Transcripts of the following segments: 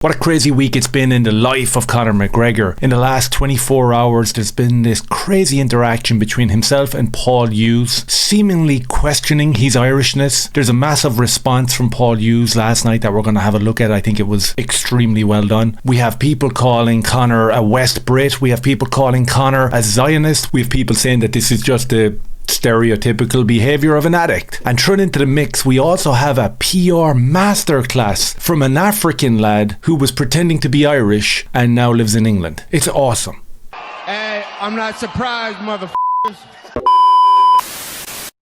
What a crazy week it's been in the life of Conor McGregor. In the last 24 hours, there's been this crazy interaction between himself and Paul Hughes, seemingly questioning his Irishness. There's a massive response from Paul Hughes last night that we're going to have a look at. I think it was extremely well done. We have people calling Conor a West Brit. We have people calling Conor a Zionist. We have people saying that this is just a stereotypical behaviour of an addict. And thrown into the mix, we also have a PR masterclass from an African lad who was pretending to be Irish and now lives in England. It's awesome. Hey, I'm not surprised, motherfuckers.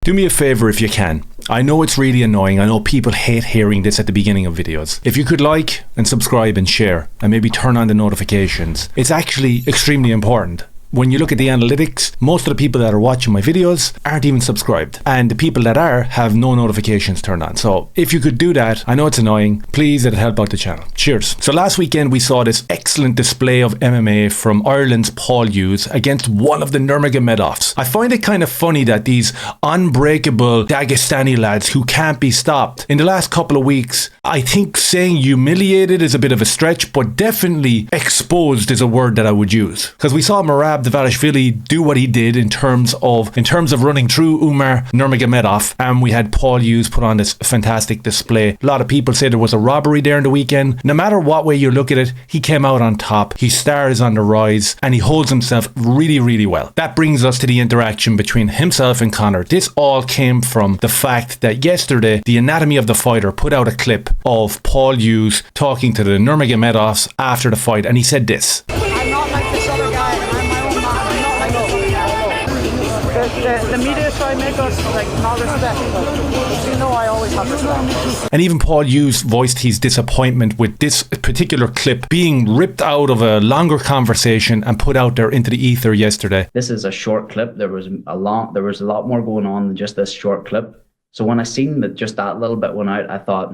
Do me a favour if you can. I know it's really annoying. I know people hate hearing this at the beginning of videos. If you could like and subscribe and share and maybe turn on the notifications, it's actually extremely important. When you look at the analytics, most of the people that are watching my videos aren't even subscribed, and the people that are have no notifications turned on. So if you could do that, I know it's annoying, please, it'll help out the channel. Cheers. So last weekend we saw this excellent display of MMA from Ireland's Paul Hughes against one of the Nurmagomedovs. I find it kind of funny that these unbreakable Dagestani lads who can't be stopped, in the last couple of weeks, I think saying humiliated is a bit of a stretch, but definitely exposed is a word that I would use. Because we saw Merab Dvalishvili do what he did in terms of running through Umar Nurmagomedov, and we had Paul Hughes put on this fantastic display. A lot of people say there was a robbery there in the weekend. No matter what way you look at it, he came out on top. His star is on the rise and he holds himself really, really well. That brings us to the interaction between himself and Conor. This all came from the fact that yesterday the Anatomy of the Fighter put out a clip of Paul Hughes talking to the Nurmagomedovs after the fight, and he said this. The media try to make us not respect, but you know I always have respect. And even Paul Hughes voiced his disappointment with this particular clip being ripped out of a longer conversation and put out there into the ether yesterday. This is a short clip. There was a lot more going on than just this short clip. So when I seen that just that little bit went out, I thought,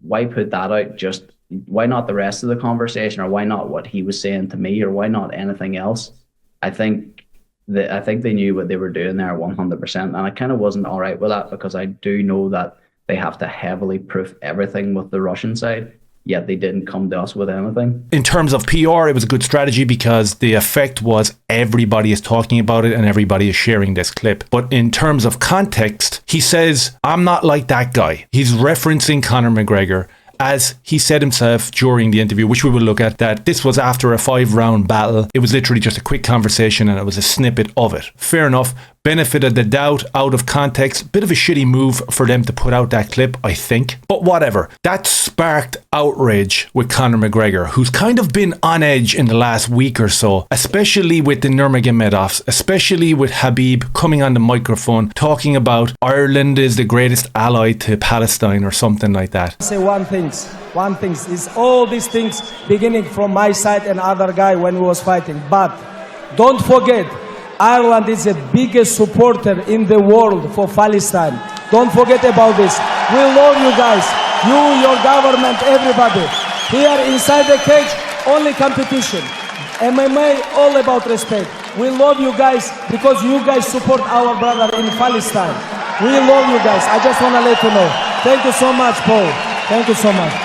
why put that out? Just why not the rest of the conversation, or why not what he was saying to me, or why not anything else? I think they knew what they were doing there 100%, and I kind of wasn't all right with that, because I do know that they have to heavily proof everything with the Russian side, yet they didn't come to us with anything. In terms of PR, it was a good strategy because the effect was everybody is talking about it and everybody is sharing this clip. But in terms of context, he says, I'm not like that guy. He's referencing Conor McGregor, as he said himself during the interview, which we will look at, that this was after a 5-round battle. It was literally just a quick conversation and it was a snippet of it. Fair enough. Benefit of the doubt, out of context. Bit of a shitty move for them to put out that clip, I think. But whatever. That sparked outrage with Conor McGregor, who's kind of been on edge in the last week or so, especially with the Nurmagomedovs, especially with Khabib coming on the microphone talking about Ireland is the greatest ally to Palestine or something like that. Say one thing is all these things beginning from my side and other guy when we was fighting. But don't forget, Ireland is the biggest supporter in the world for Palestine. Don't forget about this. We love you guys. You, your government, everybody. Here inside the cage, only competition. MMA, all about respect. We love you guys because you guys support our brother in Palestine. We love you guys. I just want to let you know. Thank you so much, Paul. Thank you so much.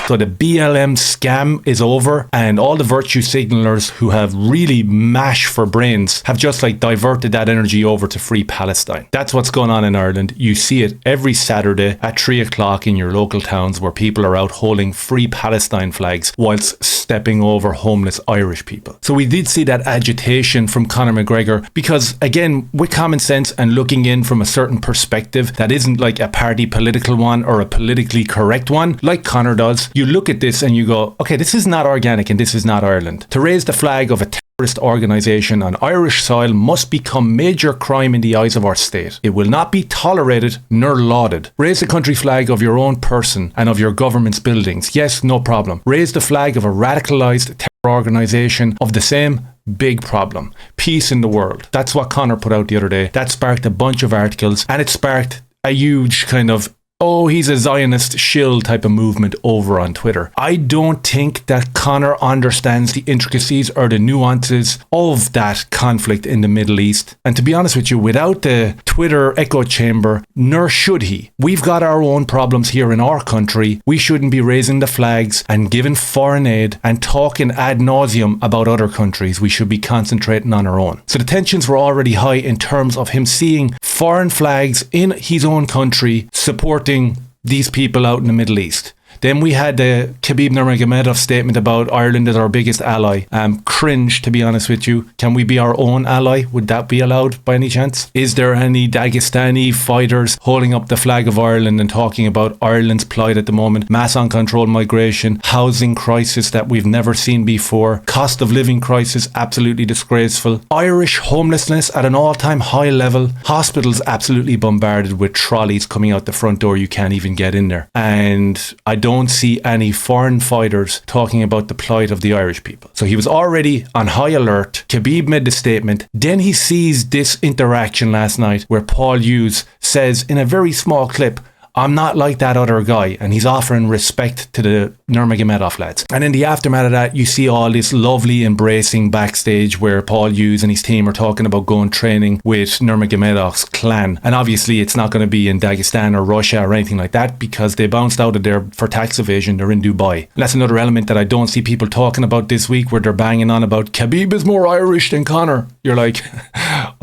So the BLM scam is over, and all the virtue signalers who have really mash for brains have just diverted that energy over to free Palestine. That's what's going on in Ireland. You see it every Saturday at 3 o'clock in your local towns, where people are out holding free Palestine flags whilst stepping over homeless Irish people. So we did see that agitation from Conor McGregor, because again, with common sense and looking in from a certain perspective that isn't like a party political one or a politically correct one, like Conor does, you look at this and you go, okay, this is not organic and this is not Ireland. To raise the flag of a terrorist organisation on Irish soil must become major crime in the eyes of our state. It will not be tolerated nor lauded. Raise the country flag of your own person and of your government's buildings. Yes, no problem. Raise the flag of a radicalised terror organisation of the same. Big problem. Peace in the world. That's what Conor put out the other day. That sparked a bunch of articles, and it sparked a huge kind of oh, he's a Zionist shill type of movement over on Twitter. I don't think that Conor understands the intricacies or the nuances of that conflict in the Middle East. And to be honest with you, without the Twitter echo chamber, nor should he. We've got our own problems here in our country. We shouldn't be raising the flags and giving foreign aid and talking ad nauseum about other countries. We should be concentrating on our own. So the tensions were already high in terms of him seeing foreign flags in his own country supporting these people out in the Middle East. Then we had the Khabib Nurmagomedov statement about Ireland as our biggest ally. Cringe, to be honest with you. Can we be our own ally? Would that be allowed by any chance? Is there any Dagestani fighters holding up the flag of Ireland and talking about Ireland's plight at the moment? Mass uncontrolled migration, housing crisis that we've never seen before, cost of living crisis, absolutely disgraceful, Irish homelessness at an all-time high level, hospitals absolutely bombarded with trolleys coming out the front door, you can't even get in there. And I don't see any foreign fighters talking about the plight of the Irish people. So he was already on high alert. Khabib made the statement. Then he sees this interaction last night where Paul Hughes says in a very small clip, I'm not like that other guy, and he's offering respect to the Nurmagomedov lads. And in the aftermath of that, you see all this lovely embracing backstage where Paul Hughes and his team are talking about going training with Nurmagomedov's clan. And obviously it's not going to be in Dagestan or Russia or anything like that because they bounced out of there for tax evasion. They're in Dubai. And that's another element that I don't see people talking about this week where they're banging on about Khabib is more Irish than Conor. You're like,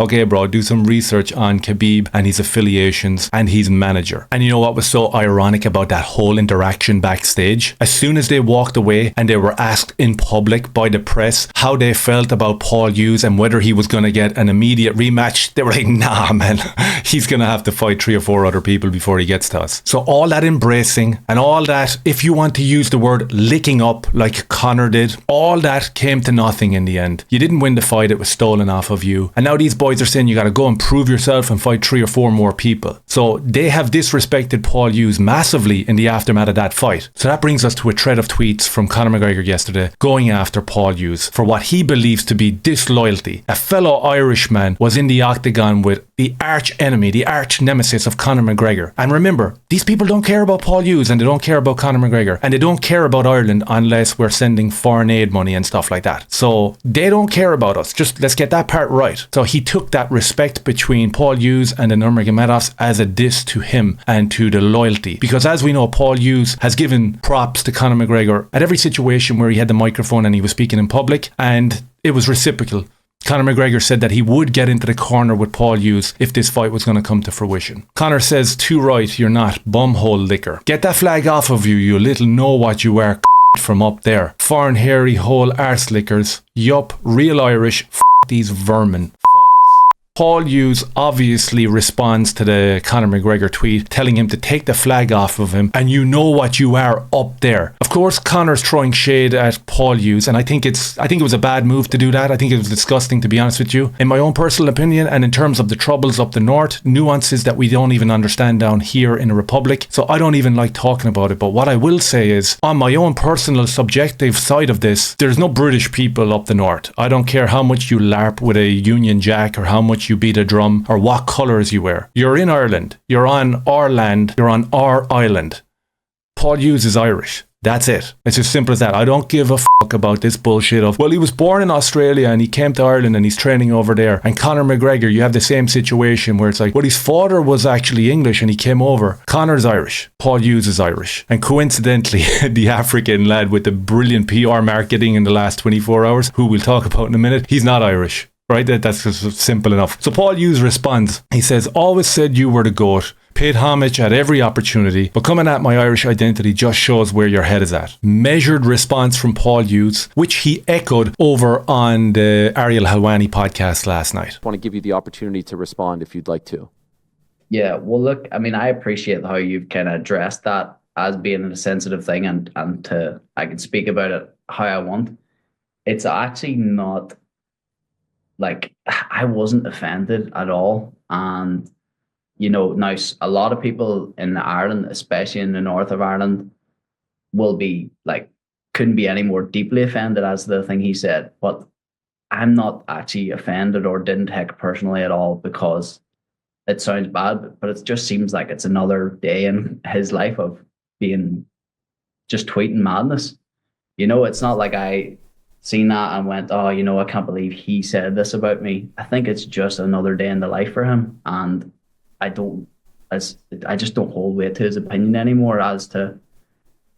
okay, bro, do some research on Khabib and his affiliations and his manager. And you know what was so ironic about that whole interaction backstage? As soon as they walked away and they were asked in public by the press how they felt about Paul Hughes and whether he was going to get an immediate rematch, they were like, nah, man, he's going to have to fight 3 or 4 other people before he gets to us. So all that embracing and all that, if you want to use the word licking up like Conor did, all that came to nothing in the end. You didn't win the fight, it was stolen off of you. And now these boys are saying you got to go and prove yourself and fight 3 or 4 more people. So they have disrespected Paul Hughes massively in the aftermath of that fight. So that brings us to a thread of tweets from Conor McGregor yesterday going after Paul Hughes for what he believes to be disloyalty. A fellow Irishman was in the octagon with the arch enemy, the arch nemesis of Conor McGregor. And remember, these people don't care about Paul Hughes and they don't care about Conor McGregor and they don't care about Ireland unless we're sending foreign aid money and stuff like that. So they don't care about us. Just let's get that part right. So he took that respect between Paul Hughes and the Nurmagomedovs as a diss to him and to the loyalty. Because as we know, Paul Hughes has given props to Conor McGregor at every situation where he had the microphone and he was speaking in public, and it was reciprocal. Conor McGregor said that he would get into the corner with Paul Hughes if this fight was going to come to fruition. Conor says, too right, you're not, bumhole liquor. Get that flag off of you, you little know what you are from up there. Foreign hairy hole arse lickers. Yup, real Irish, these vermin. Paul Hughes obviously responds to the Conor McGregor tweet telling him to take the flag off of him and you know what you are up there. Of course, Conor's throwing shade at Paul Hughes and I think it was a bad move to do that. I think it was disgusting, to be honest with you. In my own personal opinion and in terms of the troubles up the north, nuances that we don't even understand down here in the Republic. So I don't even like talking about it. But what I will say is, on my own personal subjective side of this, there's no British people up the north. I don't care how much you LARP with a Union Jack or how much you beat a drum or what colours you wear. You're in Ireland. You're on our land. You're on our island. Paul Hughes is Irish. That's it. It's as simple as that. I don't give a fuck about this bullshit of, well, he was born in Australia and he came to Ireland and he's training over there. And Conor McGregor, you have the same situation where it's like, well, his father was actually English and he came over. Conor's Irish. Paul Hughes is Irish. And coincidentally, the African lad with the brilliant PR marketing in the last 24 hours, who we'll talk about in a minute, he's not Irish. Right? That's just simple enough. So Paul Hughes responds. He says, always said you were the GOAT. Paid homage at every opportunity, but coming at my Irish identity just shows where your head is at. Measured response from Paul Hughes, which he echoed over on the Ariel Helwani podcast last night. I want to give you the opportunity to respond if you'd like to. Yeah, well, look, I mean, I appreciate how you've kind of addressed that as being a sensitive thing and I can speak about it how I want. It's actually not, like, I wasn't offended at all. And, you know, now a lot of people in Ireland, especially in the north of Ireland, will be like, couldn't be any more deeply offended as the thing he said. But I'm not actually offended or didn't take it personally at all, because it sounds bad, but it just seems like it's another day in his life of being just tweeting madness. You know, it's not like I seen that and went, oh, you know, I can't believe he said this about me. I think it's just another day in the life for him. And I just don't hold weight to his opinion anymore as to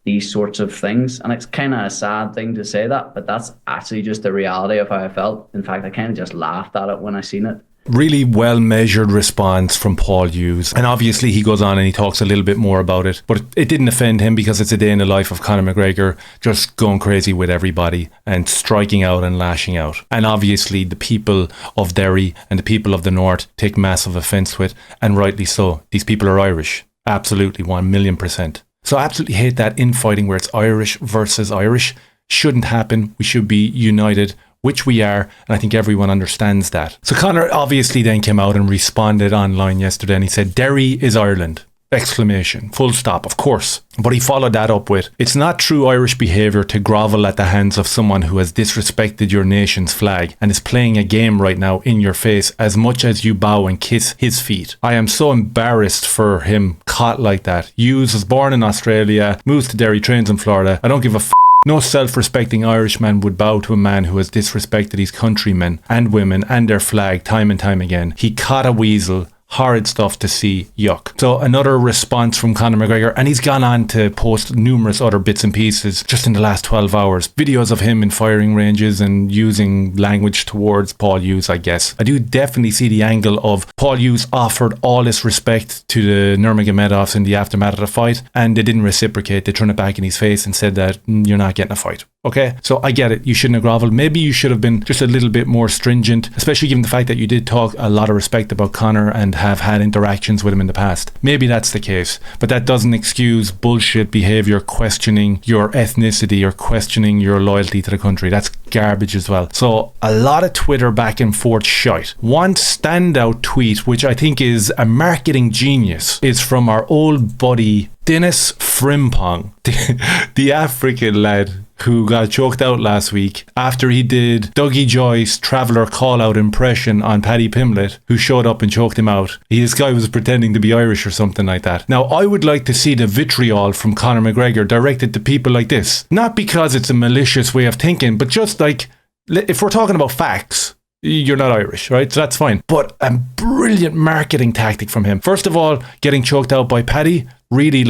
these sorts of things. And it's kind of a sad thing to say that, but that's actually just the reality of how I felt. In fact, I kind of just laughed at it when I seen it. Really well measured response from Paul Hughes. And obviously he goes on and he talks a little bit more about it, but it didn't offend him because it's a day in the life of Conor McGregor just going crazy with everybody and striking out and lashing out. And obviously the people of Derry and the people of the North take massive offence to it, and rightly so. These people are Irish. Absolutely, 1,000,000%. So I absolutely hate that infighting where it's Irish versus Irish. Shouldn't happen. We should be united, which we are, and I think everyone understands that. So Conor obviously then came out and responded online yesterday, and he said, Derry is Ireland! Exclamation. Full stop, of course. But he followed that up with, it's not true Irish behaviour to grovel at the hands of someone who has disrespected your nation's flag and is playing a game right now in your face as much as you bow and kiss his feet. I am so embarrassed for him caught like that. Hughes was born in Australia, moves to Derry, trains in Florida. I don't give a No self-respecting Irishman would bow to a man who has disrespected his countrymen and women and their flag time and time again. He caught a weasel. Horrid stuff to see. Yuck. So another response from Conor McGregor, and he's gone on to post numerous other bits and pieces just in the last 12 hours. Videos of him in firing ranges and using language towards Paul Hughes, I guess. I do definitely see the angle of Paul Hughes offered all this respect to the Nurmagomedovs in the aftermath of the fight, and they didn't reciprocate. They turned it back in his face and said that you're not getting a fight. Okay, so I get it. You shouldn't have grovelled. Maybe you should have been just a little bit more stringent, especially given the fact that you did talk a lot of respect about Conor and have had interactions with him in the past. Maybe that's the case, but that doesn't excuse bullshit behaviour, questioning your ethnicity or questioning your loyalty to the country. That's garbage as well. So a lot of Twitter back and forth shite. One standout tweet, which I think is a marketing genius, is from our old buddy Dennis Frimpong, the African lad who got choked out last week after he did Dougie Joyce Traveller call-out impression on Paddy Pimblett, who showed up and choked him out. This guy was pretending to be Irish or something like that. Now, I would like to see the vitriol from Conor McGregor directed to people like this. Not because it's a malicious way of thinking, but just like, if we're talking about facts, you're not Irish, right? So that's fine. But a brilliant marketing tactic from him. First of all, getting choked out by Paddy really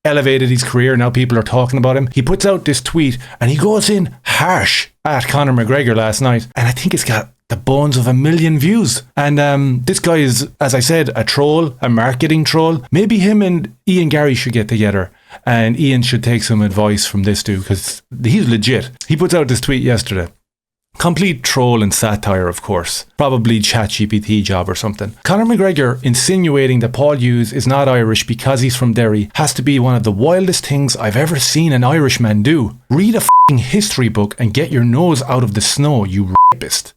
elevated his career. Now people are talking about him. He puts out this tweet and he goes in harsh at Conor McGregor last night, and I think it's got the bones of 1 million views. And this guy is, as I said, a troll, a marketing troll. Maybe him and Ian Gary should get together, and Ian should take some advice from this dude, because he's legit. He puts out this tweet yesterday. Complete troll and satire, of course. Probably ChatGPT job or something. Conor McGregor insinuating that Paul Hughes is not Irish because he's from Derry has to be one of the wildest things I've ever seen an Irishman do. Read a f***ing history book and get your nose out of the snow, you rapist.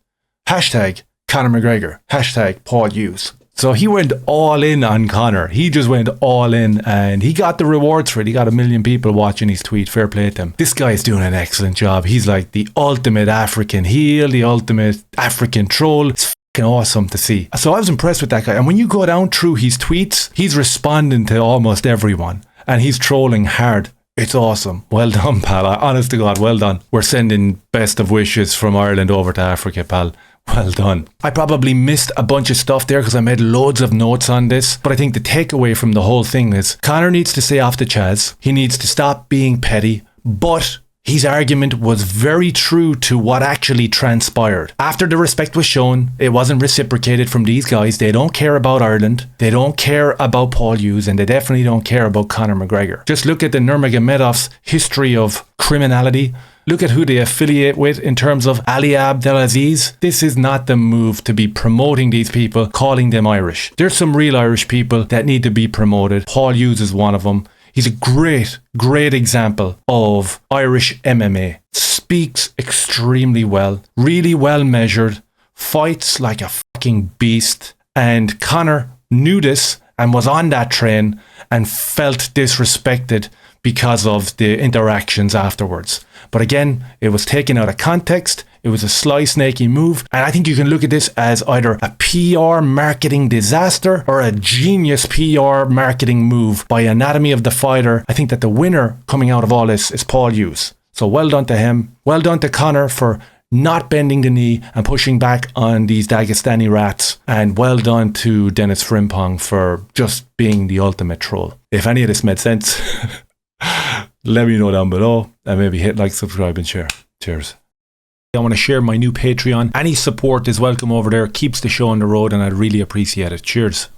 Hashtag Conor McGregor. Hashtag Paul Hughes. So he went all in on Conor. He just went all in, and he got the rewards for it. He got 1 million people watching his tweet. Fair play to him. This guy is doing an excellent job. He's like the ultimate African heel, the ultimate African troll. It's fucking awesome to see. So I was impressed with that guy. And when you go down through his tweets, he's responding to almost everyone, and he's trolling hard. It's awesome. Well done, pal. Honest to God, well done. We're sending best of wishes from Ireland over to Africa, pal. Well done. I probably missed a bunch of stuff there because I made loads of notes on this, but I think the takeaway from the whole thing is Conor needs to stay off the chaz. He needs to stop being petty, but his argument was very true to what actually transpired. After the respect was shown, it wasn't reciprocated from these guys. They don't care about Ireland. They don't care about Paul Hughes, and they definitely don't care about Conor McGregor. Just look at the Nurmagomedovs' history of criminality. Look at who they affiliate with in terms of Ali Abdelaziz. This is not the move to be promoting these people, calling them Irish. There's some real Irish people that need to be promoted. Paul Hughes is one of them. He's a great, great example of Irish MMA. Speaks extremely well, really well measured, fights like a fucking beast. And Conor knew this and was on that train and felt disrespected because of the interactions afterwards. But again, it was taken out of context. It was a sly, snaky move. And I think you can look at this as either a PR marketing disaster or a genius PR marketing move by Anatomy of the Fighter. I think that the winner coming out of all this is Paul Hughes. So well done to him. Well done to Conor for not bending the knee and pushing back on these Dagestani rats. And well done to Dennis Frimpong for just being the ultimate troll. If any of this made sense, let me know down below, and maybe hit like, subscribe and share. Cheers. I want to share my new Patreon. Any support is welcome over there. Keeps the show on the road, and I'd really appreciate it. Cheers.